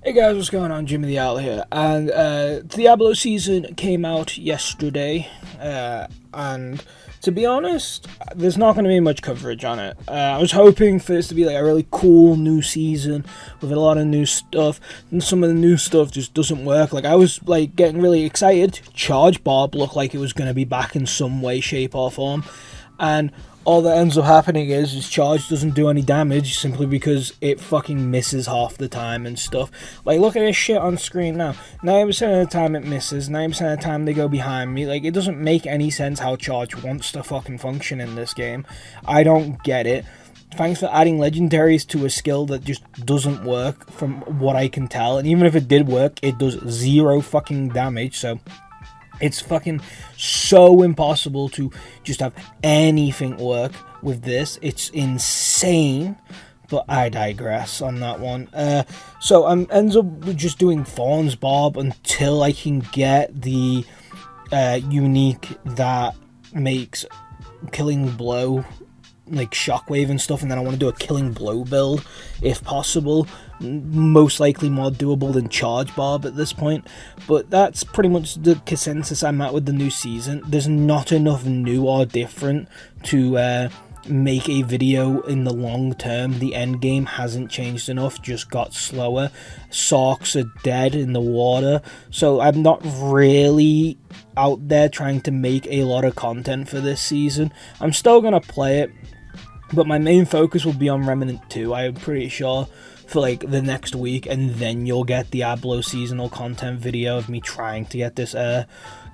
Hey guys, what's going on? Jimmy the Owl here. And Diablo season came out yesterday, and to be honest, there's not going to be much coverage on it. I was hoping for this to be like a really cool new season with a lot of new stuff, and some of the new stuff just doesn't work. Like, I was like getting really excited. Charge Bob looked like it was going to be back in some way, shape, or form, and all that ends up happening is charge doesn't do any damage simply because it fucking misses half the time and stuff. Like, look at this shit on screen now. 90% of the time it misses, 90% of the time they go behind me. Like, it doesn't make any sense how charge wants to fucking function in this game. I don't get it. Thanks for adding legendaries to a skill that just doesn't work from what I can tell. And even if it did work, it does zero fucking damage, so it's fucking so impossible to just have anything work with this. It's insane, but I digress on that one. So I'm ends up just doing Thorns Bob until I can get the unique that makes Killing Blow, like Shockwave and stuff, and then I want to do a Killing Blow build if possible. Most likely more doable than Charge Bob at this point, but that's pretty much the consensus I'm at with the new season. There's not enough new or different to make a video in the long term. The end game hasn't changed enough, just got slower. Sorks are dead in the water, so I'm not really out there trying to make a lot of content for this season. I'm still gonna play it, but my main focus will be on Remnant 2, I'm pretty sure, for like the next week, and then you'll get Diablo seasonal content video of me trying to get this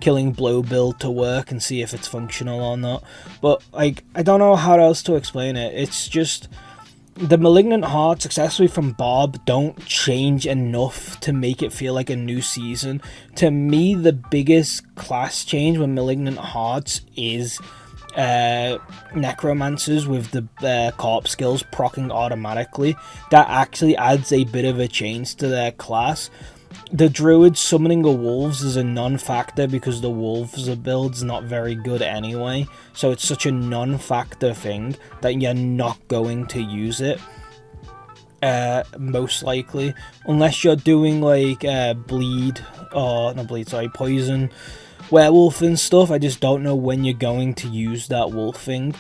Killing Blow build to work and see if it's functional or not. But like, I don't know how else to explain it. It's just the Malignant Hearts, especially from Bob, don't change enough to make it feel like a new season. To me, the biggest class change with Malignant Hearts is necromancers with the corpse skills proccing automatically. That actually adds a bit of a change to their class. The druids summoning the wolves is a non-factor because the wolves build's not very good anyway, so it's such a non-factor thing that you're not going to use it most likely, unless you're doing like poison werewolf and stuff. I just don't know when you're going to use that wolf thing.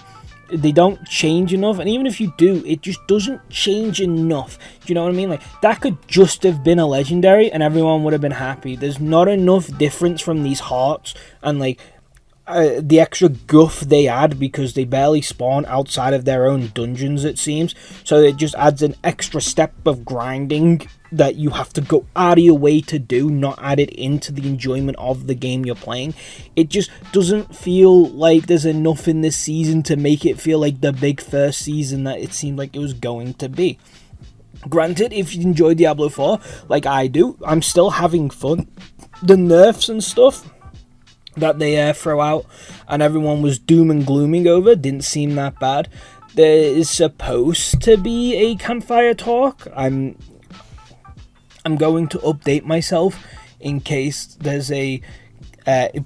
They don't change enough, and even if you do, it just doesn't change enough. Do you know what I mean? Like, that could just have been a legendary and everyone would have been happy. There's not enough difference from these hearts and like the extra guff they add because they barely spawn outside of their own dungeons, it seems. So it just adds an extra step of grinding that you have to go out of your way to do, not add it into the enjoyment of the game you're playing. It just doesn't feel like there's enough in this season to make it feel like the big first season that it seemed like it was going to be. Granted, if you enjoy Diablo 4, like I do, I'm still having fun. The nerfs and stuff that they throw out and everyone was doom and glooming over didn't seem that bad. There is supposed to be a campfire talk. I'm going to update myself in case there's a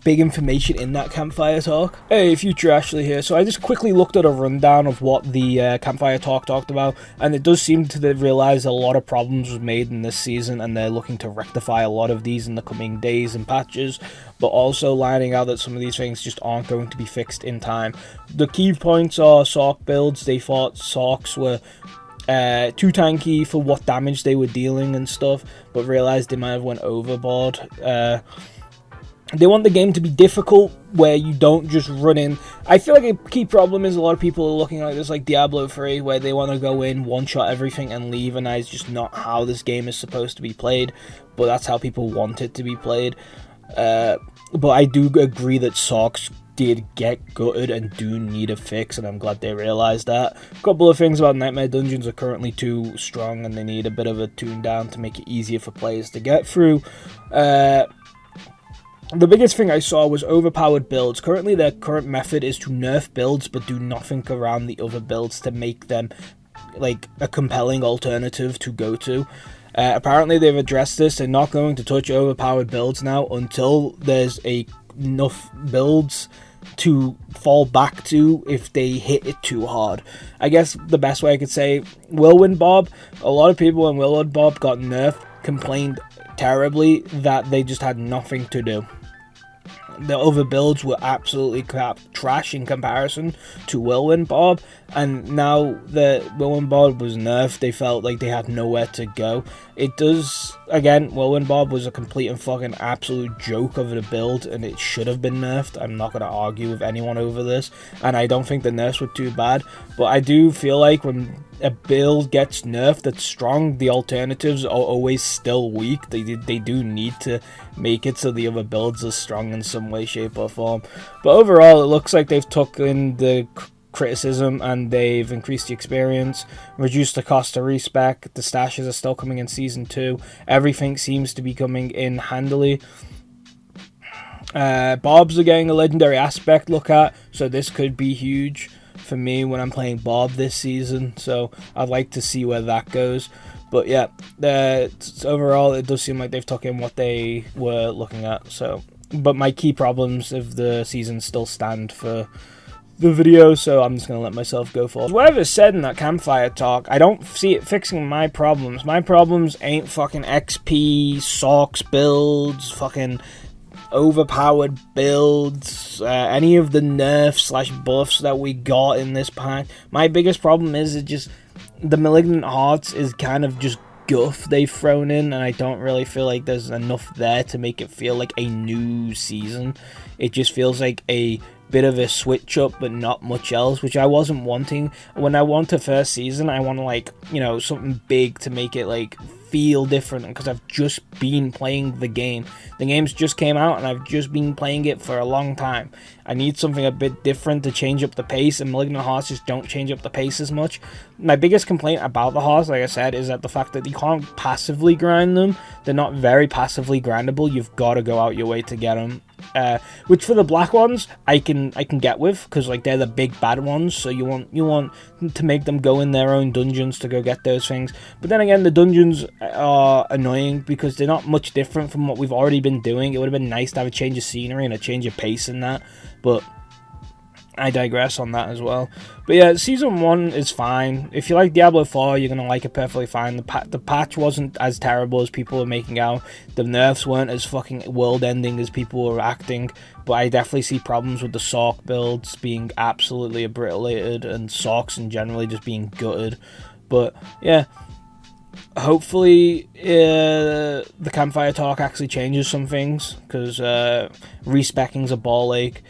big information in that campfire talk. Hey, Future Ashley here. So I just quickly looked at a rundown of what the campfire talk talked about, and it does seem to realize a lot of problems was made in this season, and they're looking to rectify a lot of these in the coming days and patches, but also lining out that some of these things just aren't going to be fixed in time. The key points are Sork builds. They thought Sorks were too tanky for what damage they were dealing and stuff, but realized they might have went overboard. They want the game to be difficult, where you don't just run in. I feel like a key problem is a lot of people are looking at this like Diablo 3, where they want to go in, one-shot everything, and leave, and that is just not how this game is supposed to be played, but that's how people want it to be played. But I do agree that Sorks did get gutted and do need a fix, and I'm glad they realized that. A couple of things about Nightmare Dungeons are currently too strong, and they need a bit of a tune down to make it easier for players to get through. The biggest thing I saw was overpowered builds. Currently, their current method is to nerf builds, but do nothing around the other builds to make them like a compelling alternative to go to. Apparently, they've addressed this. They're not going to touch overpowered builds now until there's enough builds to fall back to if they hit it too hard. I guess the best way I could say, Whirlwind Bob, a lot of people in Whirlwind Bob got nerfed complained terribly that they just had nothing to do. The other builds were absolutely trash in comparison to Whirlwind Bob, and now that Whirlwind Bob was nerfed, they felt like they had nowhere to go. It does, again, Whirlwind Bob was a complete and fucking absolute joke of the build, and it should have been nerfed. I'm not going to argue with anyone over this, and I don't think the nerfs were too bad, but I do feel like when a build gets nerfed that's strong, the alternatives are always still weak. They do need to make it so the other builds are strong in some way, shape, or form. But overall, it looks like they've took in the criticism and they've increased the experience, reduced the cost to respec. The stashes are still coming in Season 2. Everything seems to be coming in handily. Bobs are getting a legendary aspect look at, so this could be huge for me when I'm playing Bob this season, so I'd like to see where that goes. But yeah, overall it does seem like they've taken what they were looking at. So, but my key problems of the season still stand for the video, so I'm just gonna let myself go for it. Whatever's said in that campfire talk, I don't see it fixing my problems. My problems ain't fucking XP, socks builds, fucking overpowered builds, any of the nerfs / buffs that we got in this pack. My biggest problem is just the Malignant Hearts is kind of just guff they've thrown in, and I don't really feel like there's enough there to make it feel like a new season. It just feels like a bit of a switch up, but not much else, which I wasn't wanting. When I want a first season, I want to, like, you know, something big to make it like feel different, because I've just been playing the game. The game's just came out and I've just been playing it for a long time. I need something a bit different to change up the pace, and Malignant Hearts just don't change up the pace as much. My biggest complaint about the hearts, like I said, is that the fact that you can't passively grind them. They're not very passively grindable. You've got to go out your way to get them. Which for the black ones I can get with, because like they're the big bad ones, so you want to make them go in their own dungeons to go get those things. But then again, the dungeons are annoying because they're not much different from what we've already been doing. It would have been nice to have a change of scenery and a change of pace in that, but I digress on that as well. But yeah, Season 1 is fine. If you like Diablo 4, you're going to like it perfectly fine. The patch wasn't as terrible as people were making out. The nerfs weren't as fucking world-ending as people were acting. But I definitely see problems with the Sork builds being absolutely obliterated, and Sorks in generally just being gutted. But yeah, hopefully the campfire talk actually changes some things, because respeccing's a ball ache.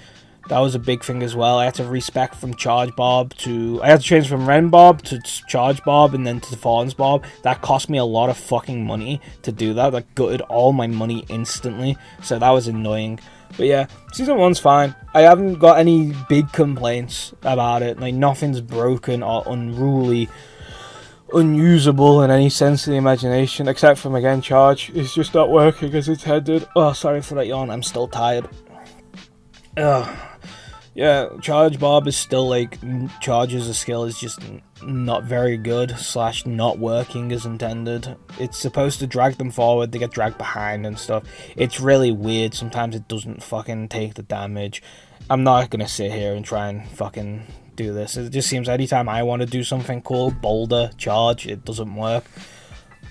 That was a big thing as well. I had to respec from Charge Bob to... I had to change from Ren Bob to Charge Bob and then to Fawns Bob. That cost me a lot of fucking money to do that. That gutted all my money instantly. So that was annoying. But yeah, Season 1's fine. I haven't got any big complaints about it. Like, nothing's broken or unruly, unusable in any sense of the imagination. Except from, again, Charge. It's just not working as intended. Oh, sorry for that yawn. I'm still tired. Ugh. Yeah, Charge Bob is still, like, Charge as a skill is just not very good, / not working as intended. It's supposed to drag them forward, they get dragged behind and stuff. It's really weird, sometimes it doesn't fucking take the damage. I'm not gonna sit here and try and fucking do this. It just seems anytime I want to do something cool, Boulder, Charge, it doesn't work.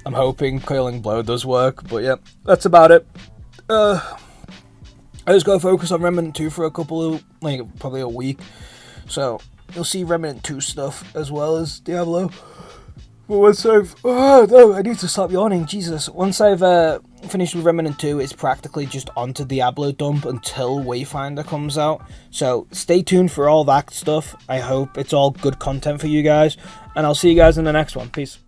I'm hoping Coiling Blow does work, but yeah, that's about it. I just gotta focus on Remnant 2 for a couple of, like, probably a week. So, you'll see Remnant 2 stuff as well as Diablo. But once I've... Oh, no, I need to stop yawning, Jesus. Once I've finished with Remnant 2, it's practically just onto Diablo dump until Wayfinder comes out. So, stay tuned for all that stuff. I hope it's all good content for you guys. And I'll see you guys in the next one. Peace.